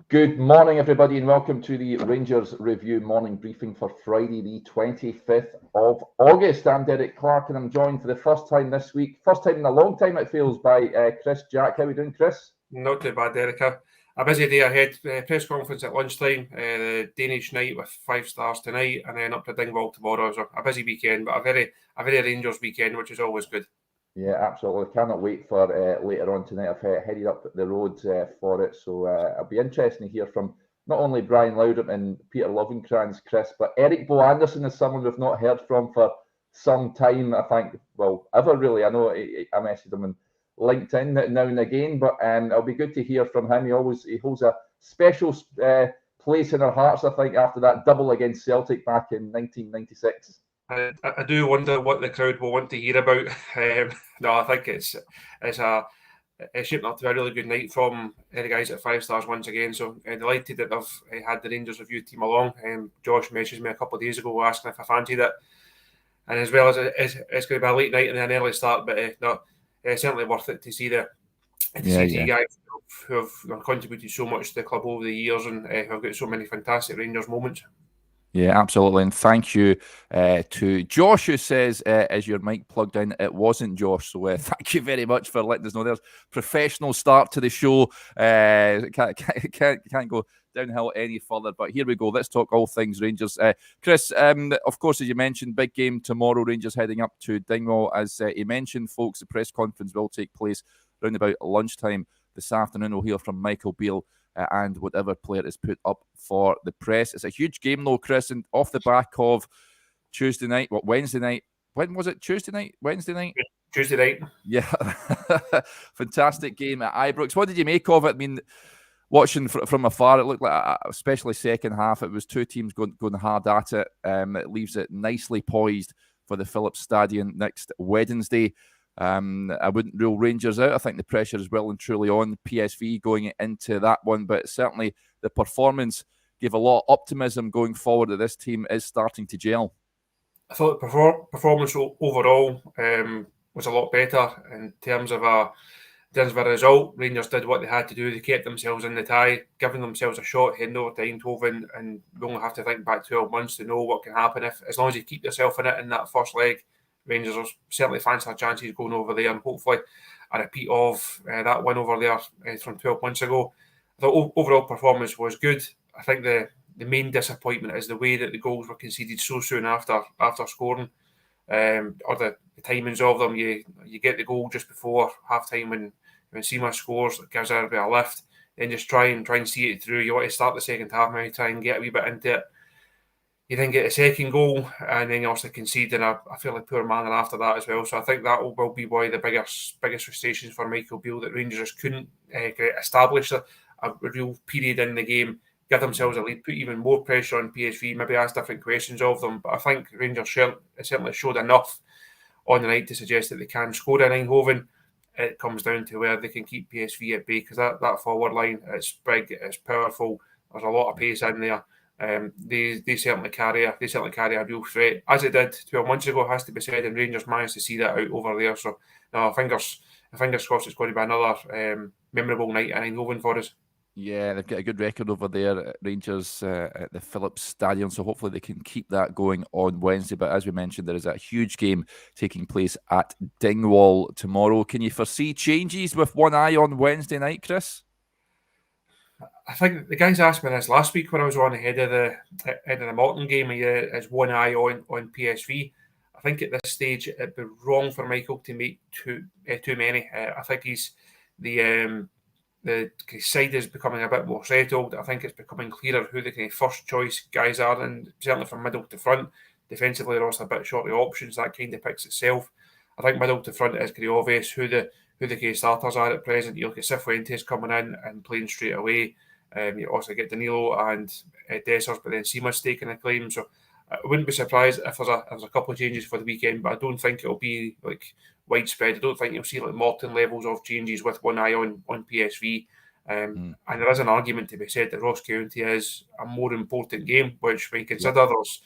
Good morning, everybody, and welcome to the Rangers Review morning briefing for Friday, the 25th of August. I'm Derek Clark, and I'm joined for the first time this week, first time in a long time it feels, by Chris Jack. How are we doing, Chris? Not too bad, Derek. A busy day ahead. Press conference at lunchtime, the Danish night with 5 stars tonight, and then up to Dingwall tomorrow. So a busy weekend, but a very Rangers weekend, which is always good. Yeah, absolutely. Cannot wait for later on tonight. I've headed up the road for it, so it'll be interesting to hear from not only Brian Laudrup and Peter Lovenkrands, Chris, but Eric Bo Anderson is someone we've not heard from for some time. I think, well, ever really. I know I messaged him on LinkedIn now and again, but it'll be good to hear from him. He holds a special place in our hearts, I think, after that double against Celtic back in 1996. I do wonder what the crowd will want to hear about. No, I think it's shaping up to a really good night from the guys at 5 stars once again. So delighted that they've had the Rangers review team along. Josh messaged me a couple of days ago asking if I fancied it, and as well as it's going to be a late night and an early start, but certainly worth it to see the guys who have contributed so much to the club over the years and have got so many fantastic Rangers moments. Yeah, absolutely. And thank you to Josh, who says, is your mic plugged in? It wasn't, Josh. So thank you very much for letting us know. There's professional start to the show. Can't go downhill any further. But here we go. Let's talk all things Rangers. Chris, of course, as you mentioned, big game tomorrow. Rangers heading up to Dingwall. As he mentioned, folks, the press conference will take place around about lunchtime this afternoon. We'll hear from Michael Beale and whatever player is put up for the press. It's a huge game, though, Chris, and off the back of Wednesday night. When was it? Tuesday night? Wednesday night? Tuesday night. Yeah. Fantastic game at Ibrox. What did you make of it? I mean, watching from afar, it looked like, especially second half, it was two teams going hard at it. It leaves it nicely poised for the Phillips Stadium next Wednesday. I wouldn't rule Rangers out. I think the pressure is well and truly on PSV going into that one, but certainly the performance gave a lot of optimism going forward that this team is starting to gel. I thought the performance overall was a lot better in terms of a result. Rangers did what they had to do. They kept themselves in the tie, giving themselves a shot heading over to Eindhoven, and we only have to think back 12 months to know what can happen as long as you keep yourself in it in that first leg. Rangers will certainly fancy their chances going over there, and hopefully a repeat of that win over there from 12 months ago. The overall performance was good. I think the main disappointment is the way that the goals were conceded so soon after scoring, or the timings of them. You get the goal just before half time when Sima scores, it gives everybody a lift. Then just try and see it through. You want to start the second half, maybe try and get a wee bit into it. You then get a second goal, and then you also concede in a fairly poor manner after that as well. So I think that will be one of the biggest frustrations for Michael Beale, that Rangers couldn't establish a real period in the game, give themselves a lead, put even more pressure on PSV, maybe ask different questions of them. But I think Rangers certainly showed enough on the night to suggest that they can score in Eindhoven. It comes down to where they can keep PSV at bay, because that forward line, it's big, it's powerful, there's a lot of pace in there. They certainly carry a real threat, as it did 12 months ago, has to be said, and Rangers managed to see that out over there. So no, fingers crossed it's going to be another memorable night in Eindhoven for us. Yeah, they've got a good record over there at Rangers at the Phillips Stadium, so hopefully they can keep that going on Wednesday. But as we mentioned, there is a huge game taking place at Dingwall tomorrow. Can you foresee changes with one eye on Wednesday night, Chris? I think the guys asked me this last week when I was on ahead of the Morton game. Is one eye on PSV. I think at this stage it'd be wrong for Michael to make too many. I think the side is becoming a bit more settled. I think it's becoming clearer who the kind of first choice guys are, and certainly from middle to front. Defensively, they're also a bit short of options. That kind of picks itself. I think middle to front is pretty obvious who the kind of starters are at present. You look at Cifuentes coming in and playing straight away. You also get Danilo and Dessers, but then Sima's taking a claim. So I wouldn't be surprised if there's a couple of changes for the weekend, but I don't think it'll be like widespread. I don't think you'll see like Morton levels of changes with one eye on PSV. And there is an argument to be said that Ross County is a more important game, which when you consider there's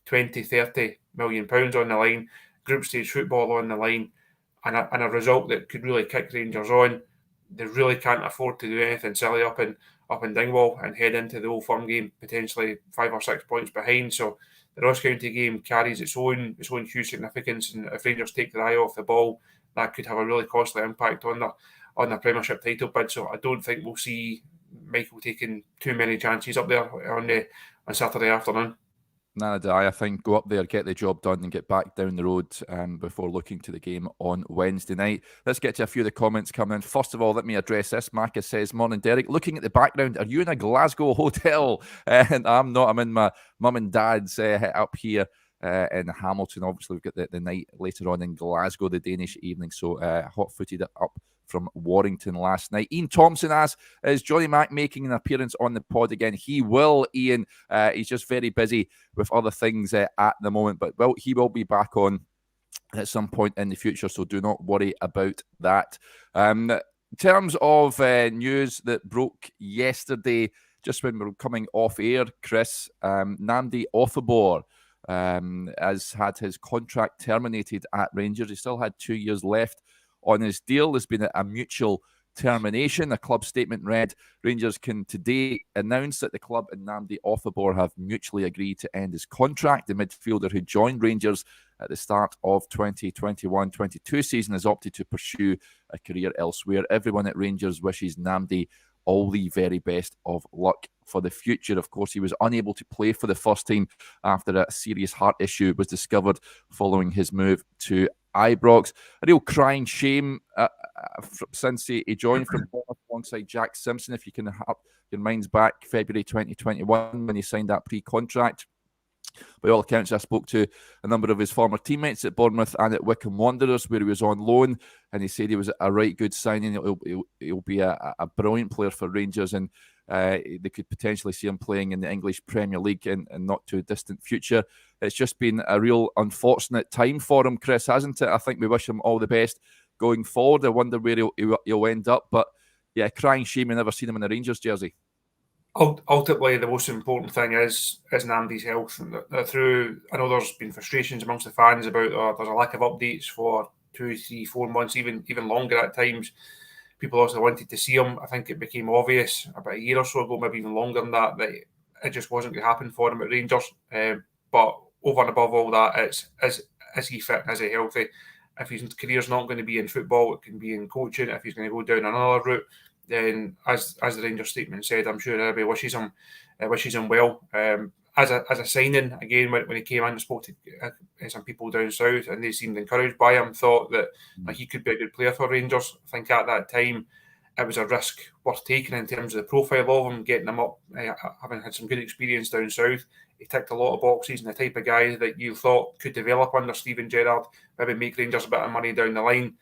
20-30 million pounds on the line, group stage football on the line, and a result that could really kick Rangers on. they really can't afford to do anything silly up in Dingwall and head into the Old Firm game potentially 5 or 6 points behind. So the Ross County game carries its own huge significance, and if Rangers take their eye off the ball, that could have a really costly impact on the Premiership title bid. So I don't think we'll see Michael taking too many chances up there on Saturday afternoon. None do I think go up there, get the job done, and get back down the road before looking to the game on Wednesday night. Let's get to a few of the comments coming in. First of all, let me address this. Marcus says, "Morning, Derek. Looking at the background, are you in a Glasgow hotel?" And I'm not. I'm in my mum and dad's up here in Hamilton. Obviously, we've got the night later on in Glasgow, the Danish evening. So hot-footed up from Warrington last night. Ian Thompson asks, is Johnny Mack making an appearance on the pod again? He will, Ian. He's just very busy with other things at the moment, but he will be back on at some point in the future, so do not worry about that. In terms of news that broke yesterday, just when we were coming off air, Chris, Nnamdi Othobor has had his contract terminated at Rangers. He still had 2 years left on his deal. There's been a mutual termination. A club statement read, Rangers can today announce that the club and Nnamdi Othobor have mutually agreed to end his contract. The midfielder who joined Rangers at the start of 2021-22 season has opted to pursue a career elsewhere. Everyone at Rangers wishes Nnamdi all the very best of luck for the future. Of course, he was unable to play for the first team after a serious heart issue was discovered following his move to Ibrox. A real crying shame since he joined from Bournemouth alongside Jack Simpson. If you can have your minds back, February 2021 when he signed that pre-contract. By all accounts, I spoke to a number of his former teammates at Bournemouth and at Wycombe Wanderers, where he was on loan, and he said he was a right good signing. He'll be a brilliant player for Rangers, and they could potentially see him playing in the English Premier League in not too distant future. It's just been a real unfortunate time for him, Chris, hasn't it? I think we wish him all the best going forward. I wonder where he'll end up, but yeah, crying shame we never seen him in a Rangers jersey. Ultimately, the most important thing is Nnamdi's health. And I know there's been frustrations amongst the fans about there's a lack of updates for 2, 3, 4 months, even longer at times. People also wanted to see him. I think it became obvious about a year or so ago, maybe even longer than that it just wasn't going to happen for him at Rangers. But over and above all that, it's is he fit? Is he healthy? If his career's not going to be in football, it can be in coaching. If he's going to go down another route, then as the Rangers statement said, I'm sure everybody wishes him well. As a signing, again, when he came in, I spoke to some people down south, and they seemed encouraged by him. Thought that he could be a good player for Rangers. I think at that time it was a risk worth taking in terms of the profile of him, getting him up, having had some good experience down south. He ticked a lot of boxes, and the type of guy that you thought could develop under Steven Gerrard, maybe make Rangers a bit of money down the line.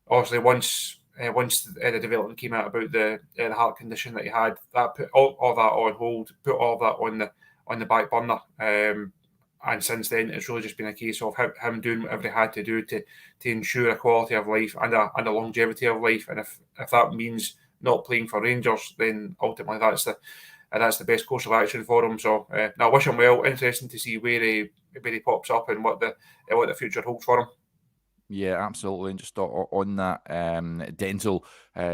Obviously, once the development came out about the heart condition that he had, that put all that on hold, put all that on the back burner. And since then, it's really just been a case of him doing whatever he had to do to ensure a quality of life and a longevity of life. And if that means not playing for Rangers, then ultimately that's the best course of action for him. So I wish him well. Interesting to see where he pops up and what the future holds for him. Yeah, absolutely. And just on that, Denzel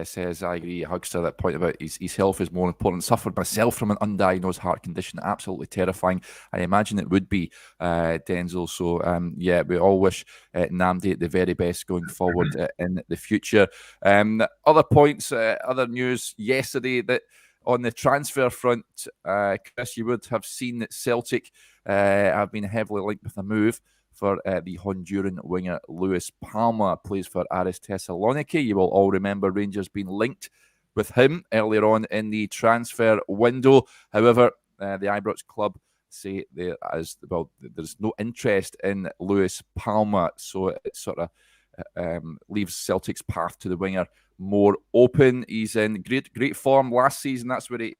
says, I agree, hugs to that point about his health is more important. Suffered myself from an undiagnosed heart condition. Absolutely terrifying. I imagine it would be, Denzel. So, yeah, we all wish Nnamdi the very best going forward in the future. Other points, other news yesterday that on the transfer front, Chris, you would have seen that Celtic have been heavily linked with a move for the Honduran winger Luis Palma, plays for Aris Thessaloniki. You will all remember Rangers being linked with him earlier on in the transfer window. However, the Ibrox club say there's no interest in Luis Palma, so it sort of leaves Celtic's path to the winger more open. He's in great form last season. That's where he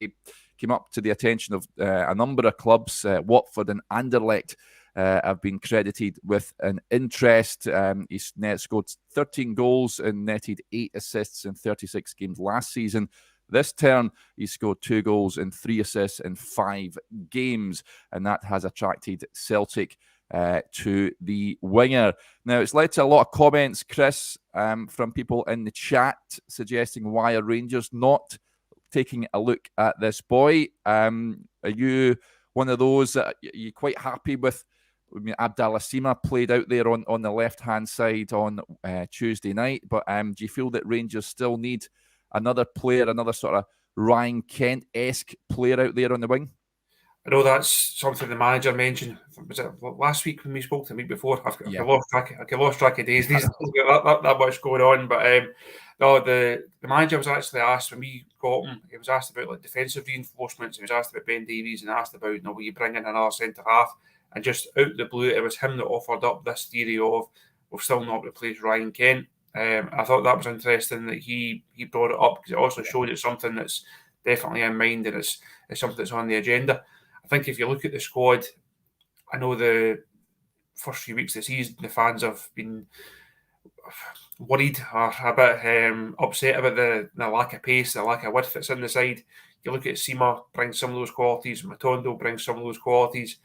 came up to the attention of a number of clubs. Watford and Anderlecht have been credited with an interest. He's scored 13 goals and netted 8 assists in 36 games last season. This term, he scored 2 goals and 3 assists in 5 games, and that has attracted Celtic to the winger. Now, it's led to a lot of comments, Chris, from people in the chat suggesting why are Rangers not taking a look at this boy. Are you one of those that you're quite happy with? I mean, Abdallah Sima played out there on the left-hand side on Tuesday night, but do you feel that Rangers still need another player, another sort of Ryan Kent-esque player out there on the wing? I know that's something the manager mentioned. Was it last week when we spoke to the week before? I've lost track of days. These that much going on, but no, the manager was actually asked when we got him. He was asked about like defensive reinforcements. He was asked about Ben Davies and asked about, will you bring in another centre half? And just out the blue, it was him that offered up this theory of we've still not replaced Ryan Kent. I thought that was interesting that he brought it up because it also showed it's something that's definitely in mind and it's something that's on the agenda. I think if you look at the squad, I know the first few weeks of the season, the fans have been worried or a bit upset about the lack of pace, the lack of width that's in the side. You look at Sima, brings some of those qualities. Matondo brings some of those qualities.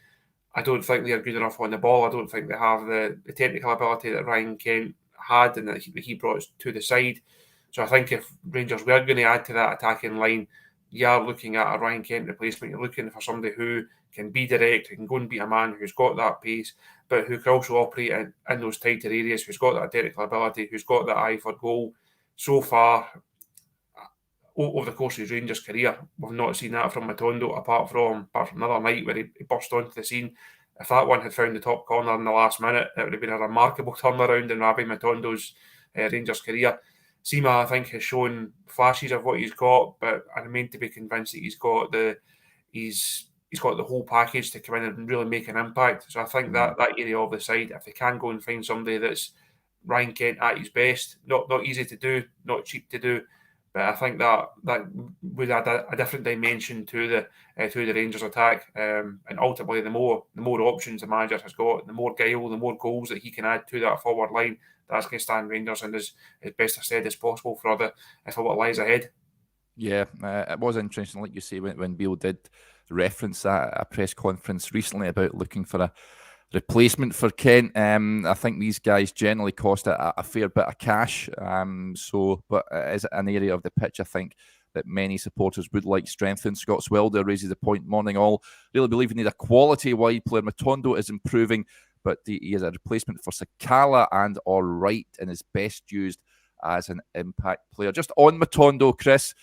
I don't think they're good enough on the ball. I don't think they have the technical ability that Ryan Kent had and that he brought to the side. So I think if Rangers were going to add to that attacking line, you are looking at a Ryan Kent replacement. You're looking for somebody who can be direct, who can go and beat a man, who's got that pace, but who can also operate in those tighter areas, who's got that technical ability, who's got that eye for goal. So far, over the course of his Rangers career, we've not seen that from Matondo, apart from another night where he burst onto the scene. If that one had found the top corner in the last minute, it would have been a remarkable turnaround in Rabbi Matondo's Rangers career. Sima, I think, has shown flashes of what he's got, but I'm meant to be convinced that he's got the whole package to come in and really make an impact. So I think that area of the side, if they can go and find somebody that's Ryan Kent at his best, not easy to do, not cheap to do, but I think that would add a different dimension to the Rangers attack. And ultimately, the more options the manager has got, the more guile, the more goals that he can add to that forward line, that's going to stand Rangers in as best a stead as possible for what lies ahead. Yeah, it was interesting, like you say, when Beale did reference that at a press conference recently about looking for a replacement for Kent. I think these guys generally cost a fair bit of cash. But it is an area of the pitch, I think, that many supporters would like strengthened. Scott Swelder raises the point, morning all. Really believe we need a quality wide player. Matondo is improving, but he is a replacement for Sakala and or Wright and is best used as an impact player. Just on Matondo, Chris,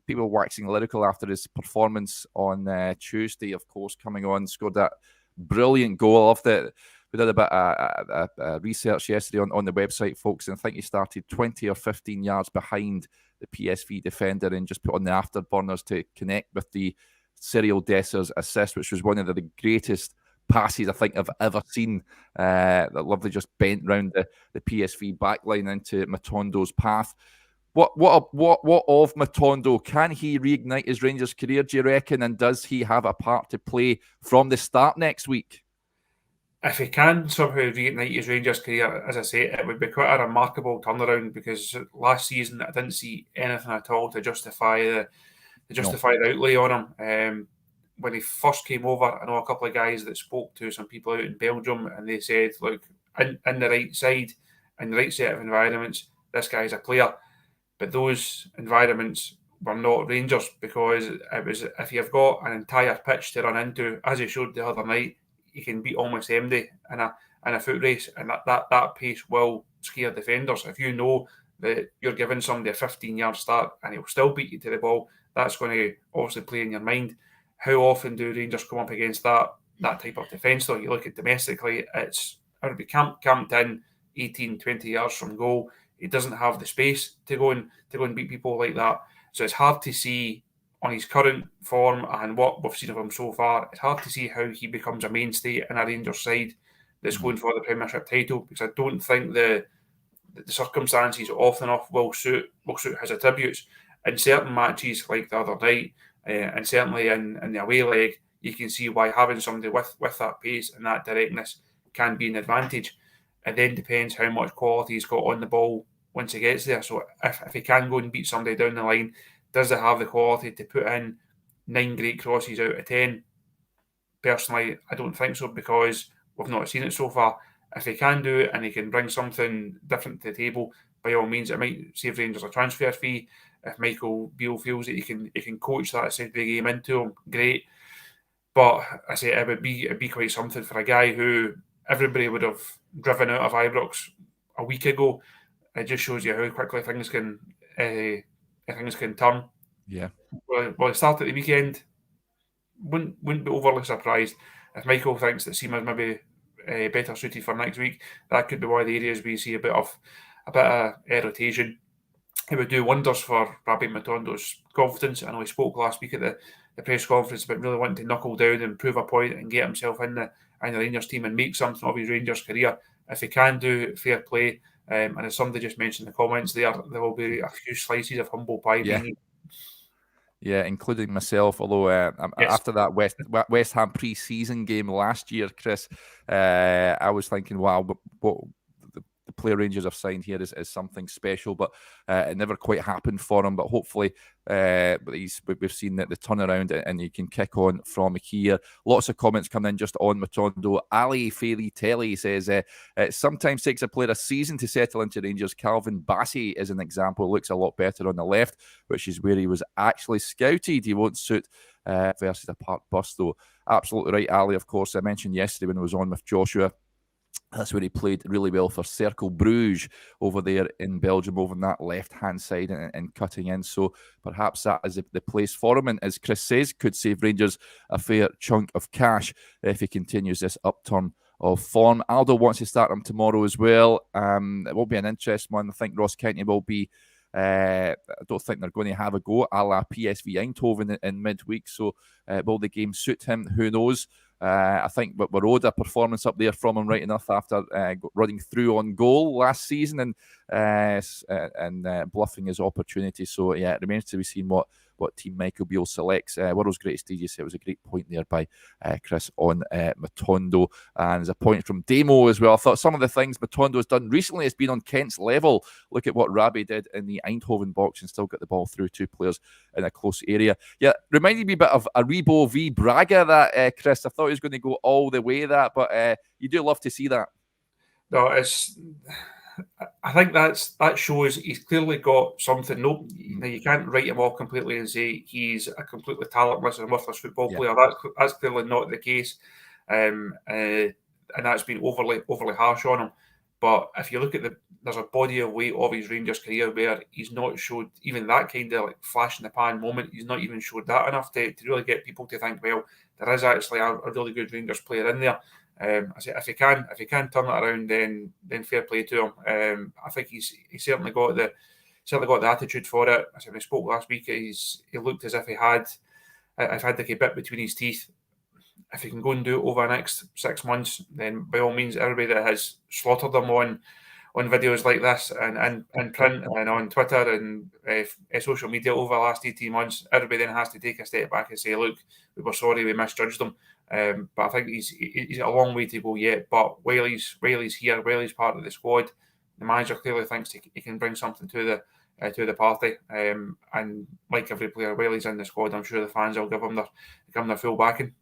people waxing lyrical after his performance on Tuesday, of course, coming on, scored that brilliant goal. I loved it. We did a bit of research yesterday on the website, folks, and I think he started 20 or 15 yards behind the PSV defender and just put on the afterburners to connect with the Cyril Desser's assist, which was one of the greatest passes I think I've ever seen. That lovely just bent round the PSV backline into Matondo's path. What of Matondo? Can he reignite his Rangers career, do you reckon? And does he have a part to play from the start next week? If he can somehow reignite his Rangers career, as I say, it would be quite a remarkable turnaround, because last season I didn't see anything at all to justify the outlay on him. When he first came over, I know a couple of guys that spoke to some people out in Belgium, and they said, look, in the right side, in the right set of environments, this guy's a player. But those environments were not Rangers, because it was, if you've got an entire pitch to run into, as he showed the other night, you can beat almost anybody in a foot race, and that pace will scare defenders. If you know that you're giving somebody a 15-yard start and he'll still beat you to the ball, that's going to obviously play in your mind. How often do Rangers come up against that type of defence, though? You look at domestically, it would be camped in 18, 20 yards from goal. He doesn't have the space to go and beat people like that. So it's hard to see on his current form and what we've seen of him so far. It's hard to see how he becomes a mainstay in a Rangers side that's going for the Premiership title, because I don't think the circumstances often enough will suit his attributes. In certain matches like the other night, and certainly in the away leg, you can see why having somebody with that pace and that directness can be an advantage. It then depends how much quality he's got on the ball once he gets there. So if he can go and beat somebody down the line, does he have the quality to put in 9 great crosses out of 10? Personally, I don't think so, because we've not seen it so far. If he can do it and he can bring something different to the table, by all means, it might save Rangers a transfer fee. If Michael Beale feels that he can coach that side of the game into him, great. But I say it'd be quite something for a guy who everybody would have driven out of Ibrox a week ago. It just shows you how quickly things can turn. Yeah. Well, start at the weekend. Wouldn't be overly surprised if Michael thinks that Seamer's maybe better suited for next week. That could be one of the areas we see a bit of rotation. It would do wonders for Rabbi Matondo's confidence. I know he spoke last week at the press conference about really wanting to knuckle down and prove a point and get himself in the Rangers team and make something of his Rangers career. If he can do fair play, and as somebody just mentioned in the comments there will be a few slices of humble pie being eaten. Yeah, including myself. Although Yes. after that West Ham pre-season game last year, Chris, I was thinking, wow, what the player Rangers have signed here is something special, but it never quite happened for him. But hopefully, we've seen that the turnaround and he can kick on from here. Lots of comments coming in just on Matondo. Ali Fairley Telly says, it sometimes takes a player a season to settle into Rangers. Calvin Bassey is an example. Looks a lot better on the left, which is where he was actually scouted. He won't suit versus a Park bus, though. Absolutely right, Ali. Of course, I mentioned yesterday when I was on with Joshua, that's where he played really well for Cercle Bruges over there in Belgium, over on that left-hand side and cutting in. So perhaps that is the place for him. And as Chris says, could save Rangers a fair chunk of cash if he continues this upturn of form. Aldo wants to start him tomorrow as well. It will be an interesting one. I think Ross County will be... I don't think they're going to have a go a la PSV Eindhoven in midweek. So will the game suit him? Who knows? I think we rode a performance up there from him right enough after running through on goal last season and bluffing his opportunity. So yeah, it remains to be seen what team Michael Beale selects. World's greatest DJ said it was a great point there by Chris on Matondo. And there's a point from Damo as well. I thought some of the things Matondo has done recently has been on Kent's level. Look at what Rabbi did in the Eindhoven box and still got the ball through two players in a close area. Yeah, reminded me a bit of Aribo v Braga, that Chris. I thought he was going to go all the way that, but you do love to see that. No, I think that shows he's clearly got something. No, you can't write him off completely and say he's a completely talentless and worthless football player. That's clearly not the case, and that's been overly harsh on him. But if you look at there's a body of weight of his Rangers career where he's not showed even that kind of like flash in the pan moment. He's not even showed that enough to really get people to think, well, there is actually a really good Rangers player in there. I say if he can turn it around, then fair play to him. I think he's certainly got the attitude for it. As we spoke last week, he looked as if he had the bit between his teeth. If he can go and do it over the next 6 months, then by all means, everybody that has slaughtered him on videos like this and print and on Twitter and social media over the last 18 months, everybody then has to take a step back and say, look, we were sorry, we misjudged him. But I think he's a long way to go yet. But while he's here, while he's part of the squad, the manager clearly thinks he can bring something to the party. And like every player, while he's in the squad, I'm sure the fans will give him their full backing.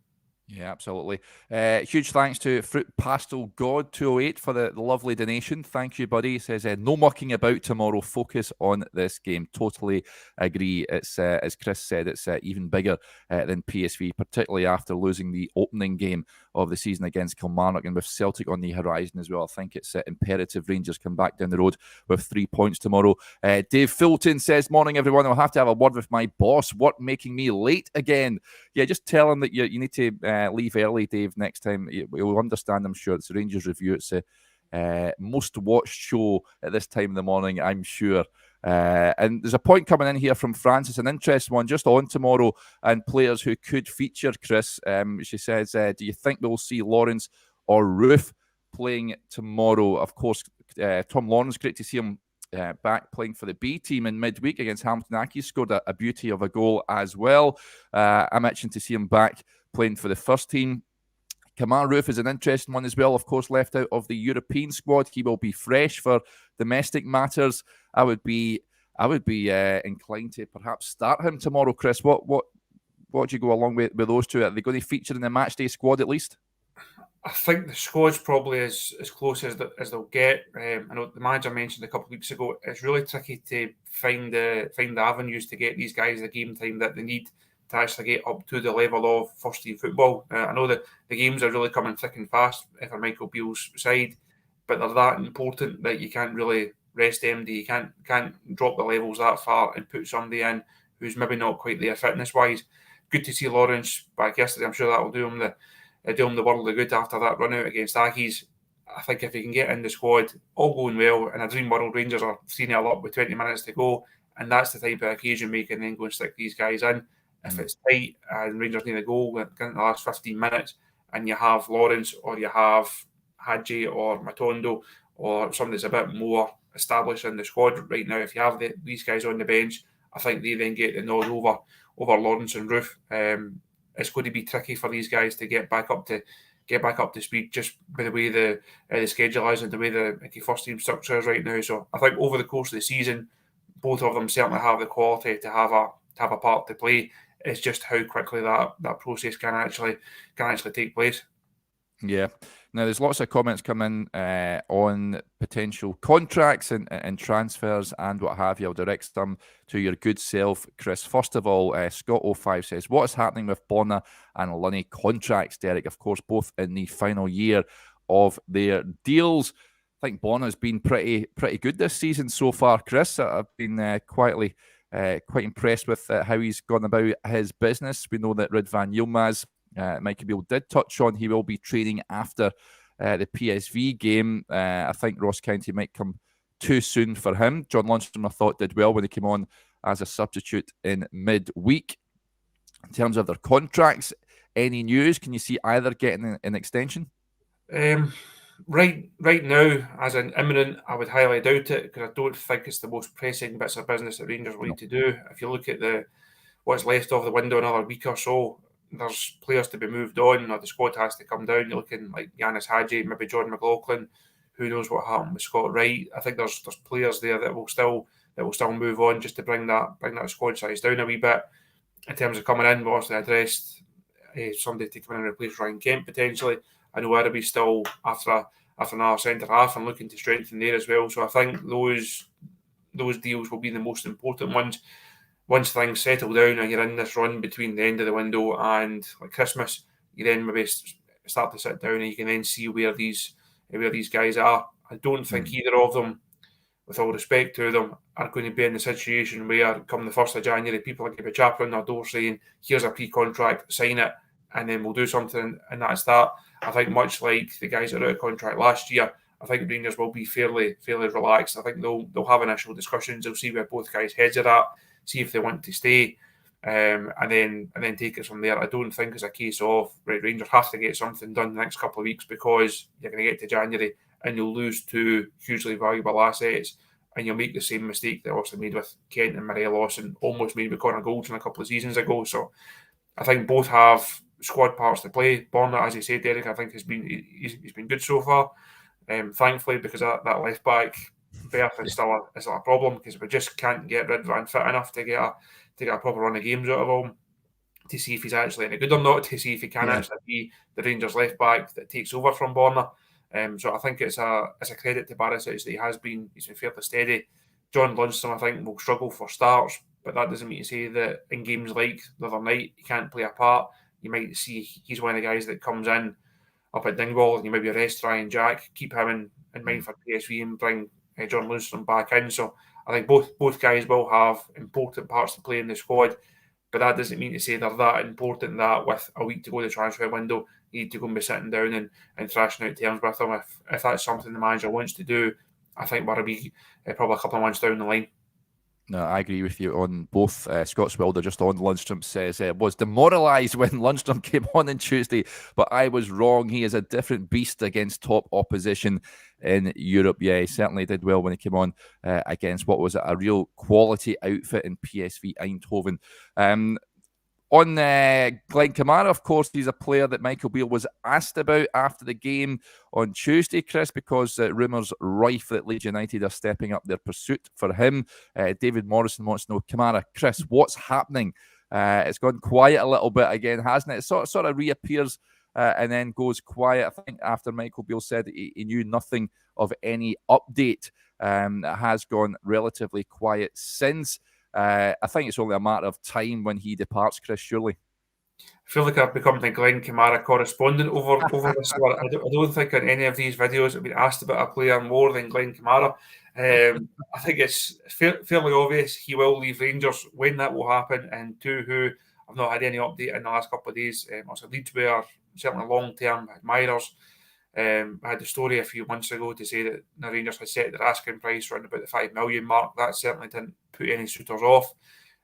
Yeah, absolutely. Huge thanks to Fruit Pastel God 208 for the lovely donation. Thank you, buddy. He says, no mucking about tomorrow. Focus on this game. Totally agree. It's as Chris said, it's even bigger than PSV, particularly after losing the opening game of the season against Kilmarnock and with Celtic on the horizon as well. I think it's imperative Rangers come back down the road with 3 points tomorrow. Dave Fulton says, morning everyone. I'll have to have a word with my boss. What making me late again? Yeah, just tell him that you need to leave early, Dave, next time. You'll understand, I'm sure. It's a Rangers Review. It's a most watched show at this time in the morning, I'm sure. And there's a point coming in here from Francis, an interesting one, just on tomorrow and players who could feature, Chris. She says, do you think we'll see Lawrence or Roof playing tomorrow? Of course, Tom Lawrence, great to see him back playing for the B team in midweek against Hampton Accies, scored a beauty of a goal as well. I'm itching to see him back playing for the first team. Kamal Roof is an interesting one as well, of course, left out of the European squad. He will be fresh for domestic matters. I would be inclined to perhaps start him tomorrow, Chris. What do you go along with those two? Are they going to feature in the matchday squad at least? I think the squad's probably as close as they'll get. I know the manager mentioned a couple of weeks ago, it's really tricky to find the avenues to get these guys the game time that they need to actually get up to the level of first team football. I know that the games are really coming thick and fast for Michael Beale's side, but they're that important that you can't really rest MD. You can't drop the levels that far and put somebody in who's maybe not quite there fitness wise. Good to see Lawrence back yesterday. I'm sure that will do him the world of good after that run out against Aggies. I think if he can get in the squad, all going well, and a dream world, Rangers are 3-0 up with 20 minutes to go, and that's the type of occasion we can then go and stick these guys in. If it's tight and Rangers need a goal in the last 15 minutes, and you have Lawrence or you have Hadji or Matondo or somebody that's a bit more established in the squad right now, if you have these guys on the bench, I think they then get the nod over Lawrence and Roofe. It's going to be tricky for these guys to get back up to speed just by the way the schedule is and the way the first team structure is right now. So I think over the course of the season, both of them certainly have the quality to have a part to play. It's just how quickly that process can actually take place. Yeah. Now, there's lots of comments coming on potential contracts and transfers and what have you. I'll direct them to your good self, Chris. First of all, Scott05 says, what is happening with Bonner and Lunny contracts, Derek? Of course, both in the final year of their deals. I think Bonner's been pretty good this season so far, Chris. I've been quite impressed with how he's gone about his business. We know that Ridvan Yilmaz, Michael Beale did touch on, he will be training after the PSV game. I think Ross County might come too soon for him. John Lundstram, I thought, did well when he came on as a substitute in midweek. In terms of their contracts, any news? Can you see either getting an extension? Right now, as an imminent, I would highly doubt it because I don't think it's the most pressing bits of business that Rangers will need to do. If you look at what's left of the window, another week or so, there's players to be moved on, or the squad has to come down. You're looking like Yanis Hadji, maybe John McLaughlin. Who knows what happened with Scott Wright? I think there's players there that will still move on just to bring that squad size down a wee bit. In terms of coming in, we also addressed somebody to come in and replace Ryan Kent potentially. I know Araby's still after another centre half and looking to strengthen there as well. So I think those deals will be the most important ones. Once things settle down and you're in this run between the end of the window and like Christmas, you then maybe start to sit down and you can then see where these guys are. I don't think either of them, with all respect to them, are going to be in the situation where come the 1st of January, people are going to be chapping on their door saying, here's a pre-contract, sign it, and then we'll do something, and that's that. I think much like the guys that are out of contract last year, I think Rangers will be fairly relaxed. I think they'll have initial discussions. They'll see where both guys' heads are at, see if they want to stay, and then take it from there. I don't think it's a case of Rangers have to get something done the next couple of weeks because you're going to get to January and you'll lose two hugely valuable assets, and you'll make the same mistake that also made with Kent and Morelos and almost made with Connor Goldson a couple of seasons ago. So I think both have squad parts to play. Bonner, as you said, Derek, I think he's been good so far. Thankfully, because that left back berth is still a problem because we just can't get Ridvan fit enough to get a proper run of games out of him to see if he's actually any good or not, to see if he can actually be the Rangers left back that takes over from Bonner. So I think it's a credit to Barisic that he's been fairly steady. John Lundstram, I think, will struggle for starts, but that doesn't mean to say that in games like the other night he can't play a part. You might see he's one of the guys that comes in up at Dingwall and you maybe arrest Ryan Jack, keep him in mind for PSV and bring John Lundstram back in. So I think both guys will have important parts to play in the squad, but that doesn't mean to say they're that important that with a week to go to the transfer window, you need to go and be sitting down and thrashing out terms with them. If that's something the manager wants to do, I think we'll be probably a couple of months down the line. No, I agree with you on both. Scott Swilder just on Lundstram says, was demoralised when Lundstram came on Tuesday, but I was wrong. He is a different beast against top opposition in Europe. Yeah, he certainly did well when he came on against what was a real quality outfit in PSV Eindhoven. On Glenn Kamara, of course, he's a player that Michael Beale was asked about after the game on Tuesday, Chris, because rumours rife that Leeds United are stepping up their pursuit for him. David Morrison wants to know, Kamara, Chris, what's happening? It's gone quiet a little bit again, hasn't it? It sort of reappears and then goes quiet. I think after Michael Beale said that he knew nothing of any update. It has gone relatively quiet since. I think it's only a matter of time when he departs, Chris, surely. I feel like I've become the Glenn Kamara correspondent over this one. I don't think on any of these videos I've been asked about a player more than Glenn Kamara. I think it's fairly obvious he will leave Rangers. When that will happen, and to who, I've not had any update in the last couple of days. Also, Leeds were certainly long-term admirers. I had the story a few months ago to say that the Rangers had set their asking price around about the 5 million mark. That certainly didn't put any suitors off.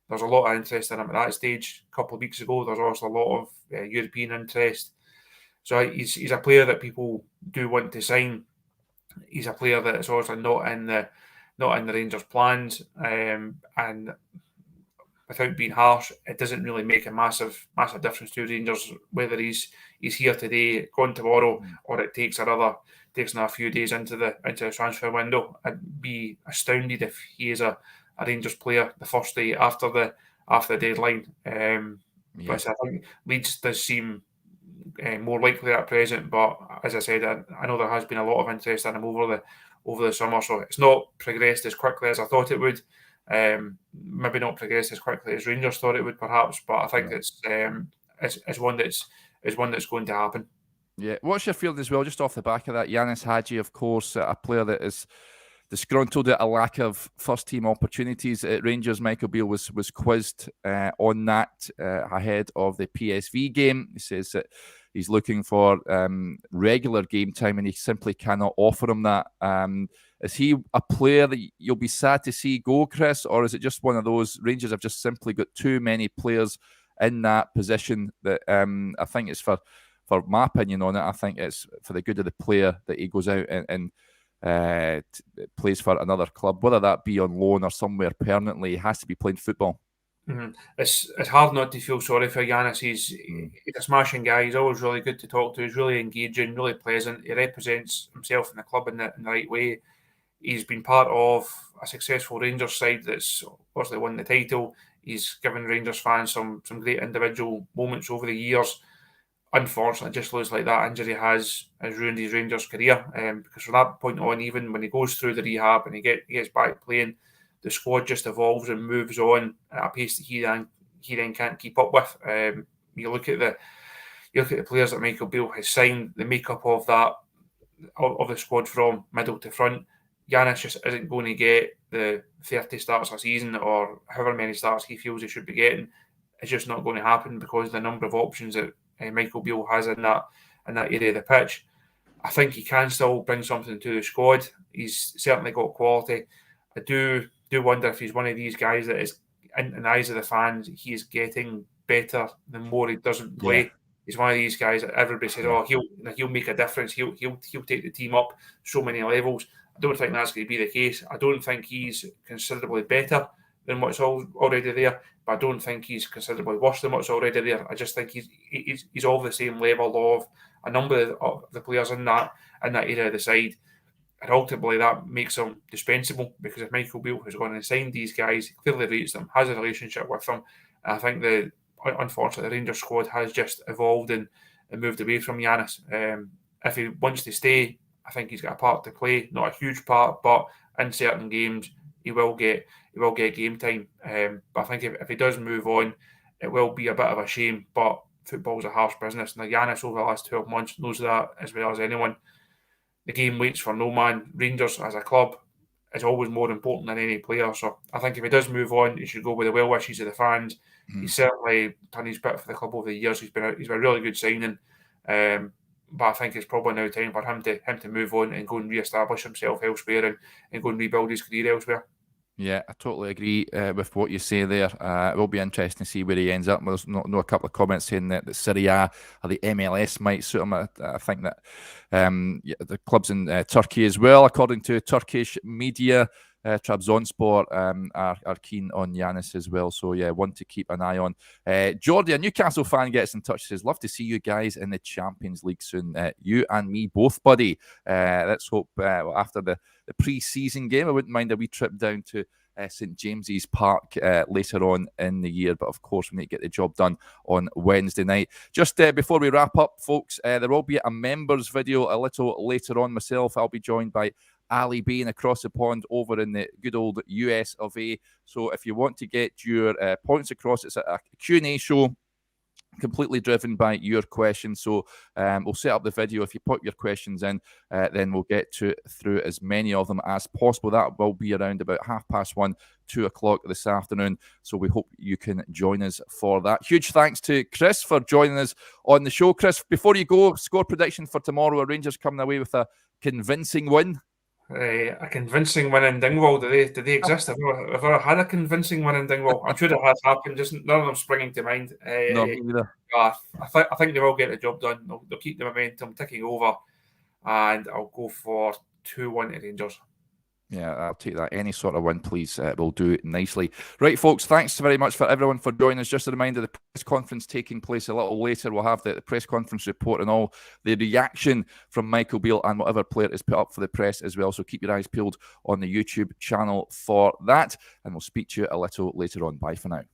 There's a lot of interest in him at that stage. A couple of weeks ago, there's also a lot of European interest. So he's a player that people do want to sign. He's a player that is also not in the Rangers' plans. And without being harsh, it doesn't really make a massive difference to Rangers whether he's here today, gone tomorrow, or it takes another few days into the transfer window. I'd be astounded if he is a Rangers player the first day after the deadline. But I think Leeds does seem more likely at present. But as I said, I know there has been a lot of interest in him over the summer, so it's not progressed as quickly as I thought it would. Maybe not progressed as quickly as Rangers thought it would, perhaps. But I think it's one that's going to happen. Yeah. What's your feeling as well, just off the back of that? Yanis Hadji, of course, a player that is disgruntled at a lack of first-team opportunities at Rangers. Michael Beale was quizzed on that ahead of the PSV game. He says that he's looking for regular game time and he simply cannot offer him that. Is he a player that you'll be sad to see go, Chris, or is it just one of those Rangers have just simply got too many players in that position that I think it's for my opinion on it, I think it's for the good of the player that he goes out and plays for another club, whether that be on loan or somewhere permanently. He has to be playing football. Mm-hmm. It's hard not to feel sorry for Yanis. He's a smashing guy. He's always really good to talk to. He's really engaging, really pleasant. He represents himself in the club in the right way. He's been part of a successful Rangers side that's obviously won the title. He's given Rangers fans some great individual moments over the years. Unfortunately, it just looks like that injury has ruined his Rangers career. Because from that point on, even when he goes through the rehab and he gets back playing, the squad just evolves and moves on at a pace that he then can't keep up with. You look at the players that Michael Beale has signed, the makeup of the squad from middle to front. Yanis just isn't going to get the 30 starts a season or however many starts he feels he should be getting. It's just not going to happen because of the number of options that Michael Beale has in that area of the pitch. I think he can still bring something to the squad. He's certainly got quality. I do wonder if he's one of these guys that is, in the eyes of the fans, he is getting better the more he doesn't play. Yeah. He's one of these guys that everybody says, "Oh, he'll make a difference. He'll take the team up so many levels." I don't think that's going to be the case. I don't think he's considerably better than what's already there, but I don't think he's considerably worse than what's already there. I just think he's all the same level of a number of the players in that area of the side. And ultimately that makes him dispensable, because if Michael Beale has gone and signed these guys, clearly rates them, has a relationship with them, and I think unfortunately the Rangers squad has just evolved and moved away from Yanis. If he wants to stay, I think he's got a part to play, not a huge part, but in certain games he will get game time. But I think if he does move on, it will be a bit of a shame. But football's a harsh business. Now, Yanis over the last 12 months knows that as well as anyone. The game waits for no man. Rangers as a club is always more important than any player. So I think if he does move on, he should go with the well wishes of the fans. He's certainly done his bit for the club over the years. He's been a really good signing. But I think it's probably now time for him to move on and go and re-establish himself elsewhere and go and rebuild his career elsewhere. Yeah, I totally agree with what you say there. It will be interesting to see where he ends up. There's a couple of comments saying that Serie A or the MLS might suit him. I think that the clubs in Turkey as well, according to Turkish media, Trabzonspor are keen on Yanis as well. So yeah, one to keep an eye on. Jordy, a Newcastle fan, gets in touch, says, "Love to see you guys in the Champions League soon. You and me both, buddy. Let's hope after the pre-season game, I wouldn't mind a wee trip down to St James's Park later on in the year. But of course, we need to get the job done on Wednesday night. Just before we wrap up, folks, there will be a members video a little later on. Myself, I'll be joined by Ali Bain across the pond over in the good old US of A. So if you want to get your points across, it's a Q&A show, completely driven by your questions. So we'll set up the video. If you put your questions in, then we'll get through as many of them as possible. That will be around about 1:30, 2 o'clock this afternoon. So we hope you can join us for that. Huge thanks to Chris for joining us on the show. Chris, before you go, score prediction for tomorrow. Are Rangers coming away with a convincing win? A convincing win in Dingwall. Do they exist? Have I ever had a convincing win in Dingwall? I'm sure it has happened. Just none of them springing to mind. No, neither. I think they will get the job done. They'll keep the momentum ticking over, and I'll go for 2-1 to Rangers. Yeah, I'll take that. Any sort of win, please, will do nicely. Right, folks, thanks very much for everyone for joining us. Just a reminder, the press conference taking place a little later. We'll have the press conference report and all the reaction from Michael Beale and whatever player is put up for the press as well. So keep your eyes peeled on the YouTube channel for that. And we'll speak to you a little later on. Bye for now.